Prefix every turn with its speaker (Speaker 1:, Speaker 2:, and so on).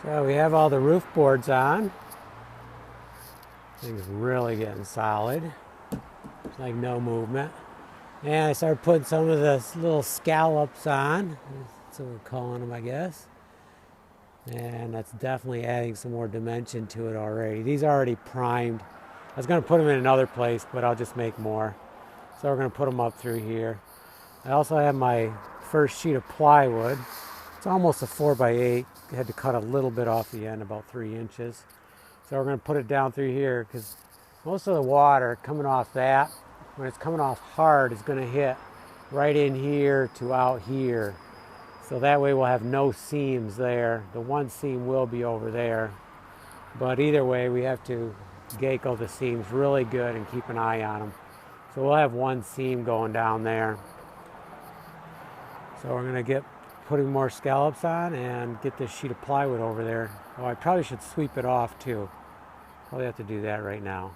Speaker 1: So we have all the roof boards on. Things really getting solid. There's like no movement. And I started putting some of the little scallops on. That's what we're calling them, I guess. And that's definitely adding some more dimension to it already. These are already primed. I was going to put them in another place, but I'll just make more. So we're going to put them up through here. I also have my first sheet of plywood. It's almost a 4x8. I had to cut a little bit off the end, about 3 inches. So we're going to put it down through here because most of the water coming off that, when it's coming off hard, is going to hit right in here to out here. So that way we'll have no seams there. The one seam will be over there. But either way, we have to gecko the seams really good and keep an eye on them. So we'll have one seam going down there. So we're going to get putting more scallops on and get this sheet of plywood over there. Oh, I probably should sweep it off too. Probably have to do that right now.